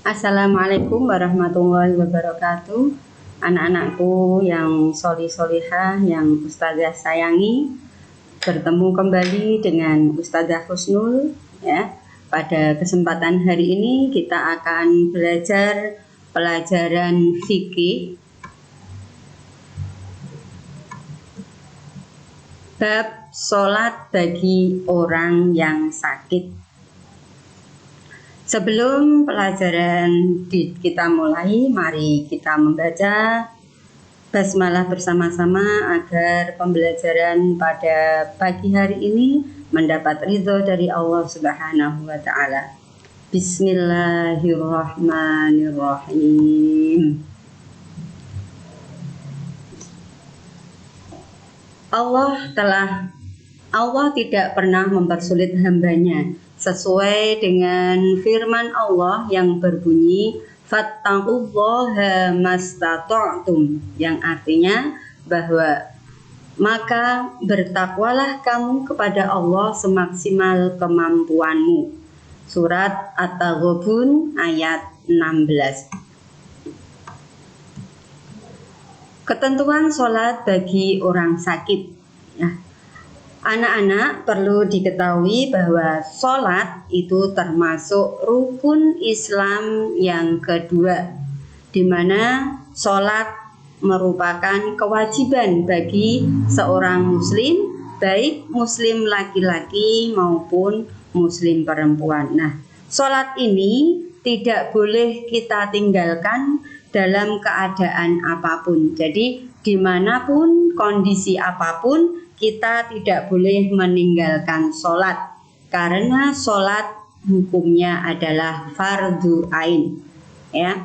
Assalamualaikum warahmatullahi wabarakatuh. Anak-anakku yang solihah yang Ustazah sayangi, bertemu kembali dengan Ustazah Husnul ya. Pada kesempatan hari ini kita akan belajar pelajaran fikih bab sholat bagi orang yang sakit. Sebelum pelajaran kita mulai, mari kita membaca basmalah bersama-sama agar pembelajaran pada pagi hari ini mendapat ridho dari Allah Subhanahu wa Ta'ala. Bismillahirrahmanirrahim. Allah tidak pernah mempersulit hambanya, sesuai dengan firman Allah yang berbunyi fattaqullaha mastata'tum, yang artinya bahwa maka bertakwalah kamu kepada Allah semaksimal kemampuanmu. Surat At-Taghabun ayat 16. Ketentuan sholat bagi orang sakit ya. Anak-anak perlu diketahui bahwa sholat itu termasuk rukun Islam yang kedua, di mana sholat merupakan kewajiban bagi seorang muslim, baik muslim laki-laki maupun muslim perempuan. Nah, sholat ini tidak boleh kita tinggalkan dalam keadaan apapun. Jadi, dimanapun, kondisi apapun, kita tidak boleh meninggalkan sholat, karena sholat hukumnya adalah fardu ain ya.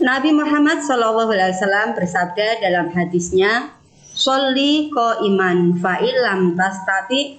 Nabi Muhammad SAW bersabda dalam hadisnya, sholli qa'iman fa'illam tastati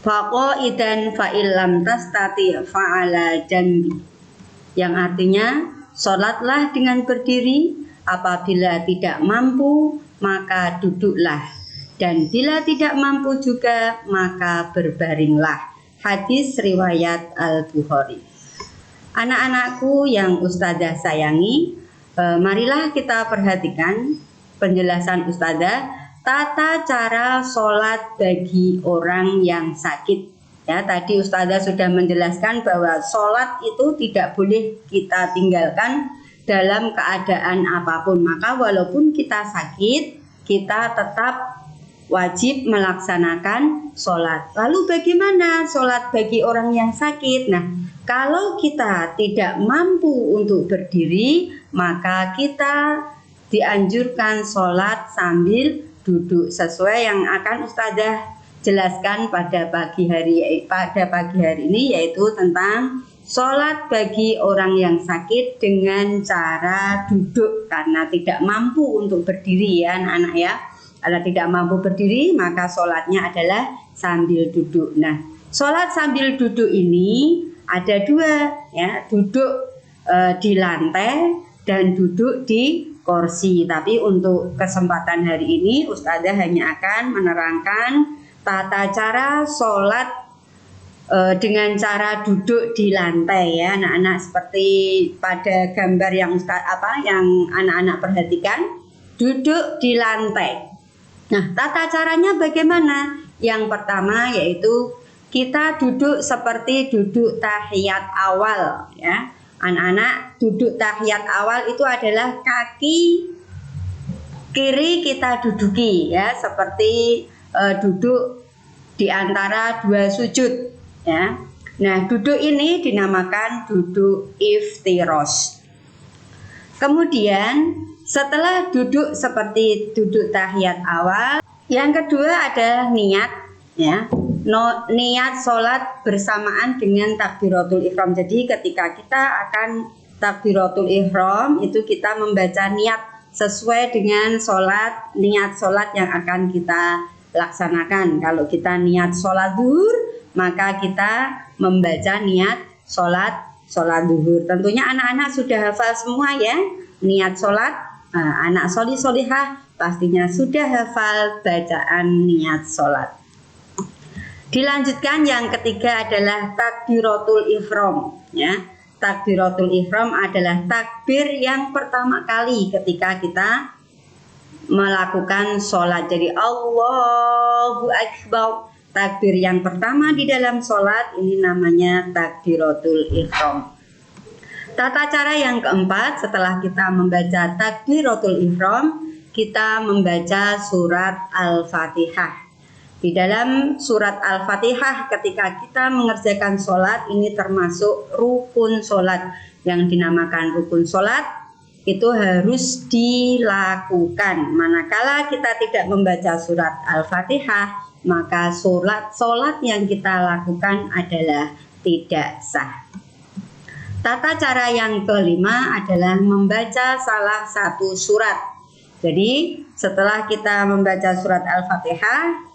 faqa'idan fa'illam tastati fa'ala janbi, yang artinya sholatlah dengan berdiri, apabila tidak mampu maka duduklah, dan bila tidak mampu juga maka berbaringlah. Hadis riwayat Al-Bukhari. Anak-anakku yang Ustazah sayangi, marilah kita perhatikan penjelasan Ustazah tata cara sholat bagi orang yang sakit ya. Tadi Ustazah sudah menjelaskan bahwa sholat itu tidak boleh kita tinggalkan dalam keadaan apapun. Maka walaupun kita sakit, kita tetap wajib melaksanakan sholat. Lalu bagaimana sholat bagi orang yang sakit? Nah, kalau kita tidak mampu untuk berdiri, maka kita dianjurkan sholat sambil duduk, sesuai yang akan Ustazah jelaskan pada pagi hari ini, yaitu tentang sholat bagi orang yang sakit dengan cara duduk, karena tidak mampu untuk berdiri ya anak-anak ya. Kalau tidak mampu berdiri, maka sholatnya adalah sambil duduk. Nah, sholat sambil duduk ini ada dua ya, duduk di lantai dan duduk di kursi. Tapi untuk kesempatan hari ini Ustazah hanya akan menerangkan tata cara sholat dengan cara duduk di lantai ya anak-anak, seperti pada gambar yang anak-anak perhatikan, duduk di lantai. Nah, tata caranya bagaimana? Yang pertama yaitu kita duduk seperti duduk tahiyat awal ya. Anak-anak, duduk tahiyat awal itu adalah kaki kiri kita duduki ya, seperti duduk di antara dua sujud ya. Nah, duduk ini dinamakan duduk iftirosh. Kemudian setelah duduk seperti duduk tahiyat awal, yang kedua ada niat ya. Niat sholat bersamaan dengan takbiratul ihram. Jadi ketika kita akan takbiratul ihram, itu kita membaca niat sesuai dengan niat sholat yang akan kita laksanakan. Kalau kita niat sholat zuhur, maka kita membaca niat sholat zuhur. Tentunya anak-anak sudah hafal semua ya niat sholat. Anak solihah pastinya sudah hafal bacaan niat sholat. Dilanjutkan yang ketiga adalah takbiratul ihram, ya. Takbiratul ihram adalah takbir yang pertama kali ketika kita melakukan sholat. Jadi Allahu Akbar. Takbir yang pertama di dalam sholat ini namanya takbiratul ihram. Tata cara yang keempat, setelah kita membaca takbiratul ihram, kita membaca surat Al-Fatihah. Di dalam surat Al-Fatihah ketika kita mengerjakan sholat, ini termasuk rukun sholat. Yang dinamakan rukun sholat itu harus dilakukan. Manakala kita tidak membaca surat Al-Fatihah, maka sholat yang kita lakukan adalah tidak sah. Tata cara yang kelima adalah membaca salah satu surat. Jadi setelah kita membaca surat Al-Fatihah,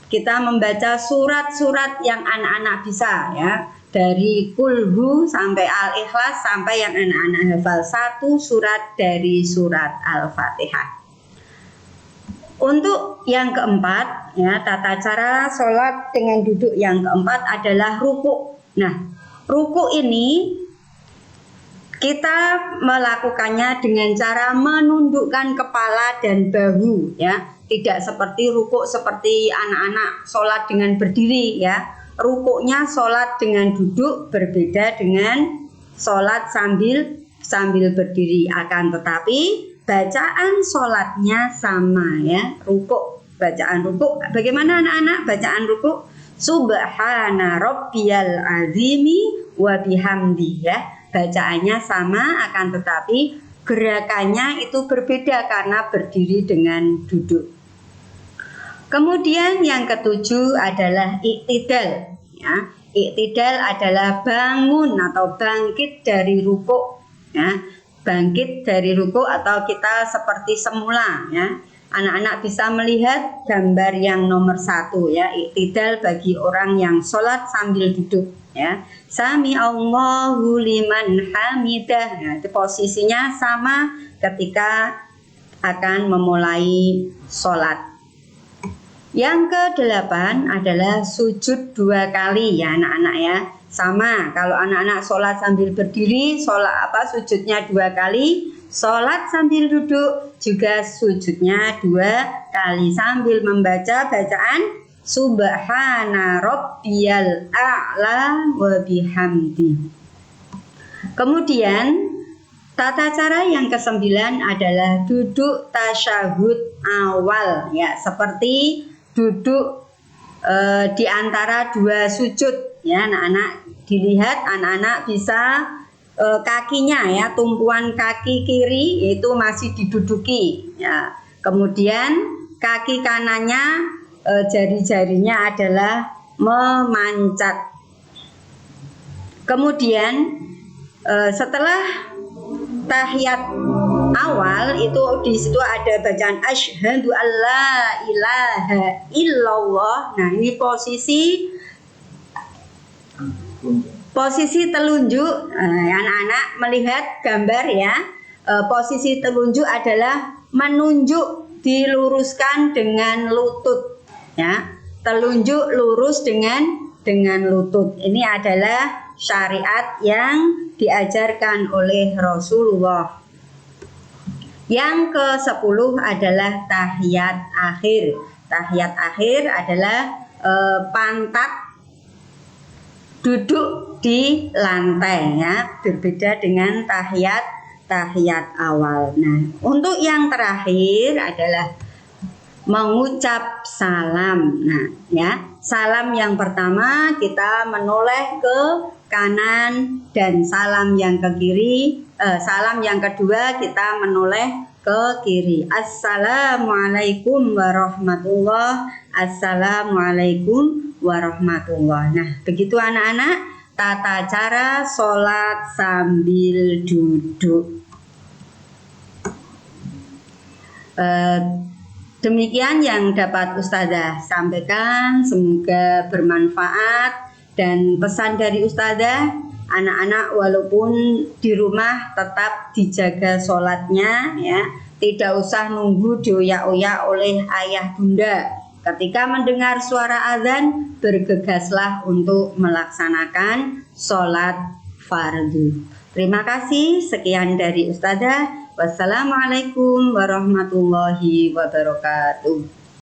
kita membaca surat-surat yang anak-anak bisa, ya, dari Kulhu sampai Al-Ikhlas sampai yang anak-anak hafal satu surat dari surat Al-Fatihah. Untuk yang keempat, ya, tata cara sholat dengan duduk yang keempat adalah ruku. Nah, ruku ini kita melakukannya dengan cara menundukkan kepala dan bahu, ya. Tidak seperti rukuk seperti anak-anak sholat dengan berdiri, ya. Rukuknya sholat dengan duduk berbeda dengan sholat sambil berdiri. Akan tetapi bacaan sholatnya sama, ya. Rukuk, bacaan rukuk. Bagaimana anak-anak bacaan rukuk? Subhana rabbiyal azimi wa bihamdi, ya. Bacaannya sama, akan tetapi gerakannya itu berbeda karena berdiri dengan duduk. Kemudian yang ketujuh adalah iktidal, ya. Iktidal adalah bangun atau bangkit dari rukuk, ya. Bangkit dari rukuk atau kita seperti semula, ya. Anak-anak bisa melihat gambar yang nomor 1, ya. Iktidal bagi orang yang sholat sambil duduk, ya. Sami Allahu liman hamidah. Nah, itu posisinya sama ketika akan memulai sholat. Yang ke-8 adalah sujud 2 kali, ya anak-anak, ya. Sama, kalau anak-anak sholat sambil berdiri, sujudnya 2 kali. Sholat sambil duduk juga sujudnya 2 kali sambil membaca bacaan Subhana rabbiyal a'la wa bihamdi. Kemudian tata cara yang ke-9 adalah duduk tasyahud awal, ya, seperti duduk di antara 2 sujud, ya anak-anak. Dilihat anak-anak bisa kakinya, ya, tumpuan kaki kiri itu masih diduduki, ya. Kemudian kaki kanannya jari-jarinya adalah memancat. Kemudian setelah tahiyat awal itu di situ ada bacaan asyhadu alla ilaha illallah. Nah, ini posisi telunjuk. Anak-anak melihat gambar, ya. Posisi telunjuk adalah menunjuk diluruskan dengan lutut, ya. Telunjuk lurus dengan lutut. Ini adalah syariat yang diajarkan oleh Rasulullah. Yang ke-10 adalah tahiyat akhir. Tahiyat akhir adalah pantat duduk di lantai, ya. Berbeda dengan tahiyat awal. Nah, untuk yang terakhir adalah mengucap salam. Nah, ya, salam yang pertama kita menoleh ke kanan dan salam yang ke kiri. Salam yang kedua kita menoleh ke kiri. Assalamualaikum warahmatullah. Assalamualaikum warahmatullah. Nah, begitu anak-anak tata cara sholat sambil duduk. Demikian yang dapat Ustazah sampaikan, semoga bermanfaat. Dan pesan dari Ustazah, anak-anak walaupun di rumah tetap dijaga sholatnya, ya, tidak usah nunggu dioyak-oyak oleh ayah bunda, Ketika mendengar suara azan, bergegaslah untuk melaksanakan sholat fardu. Terima kasih, sekian dari Ustazah. Wassalamualaikum warahmatullahi wabarakatuh.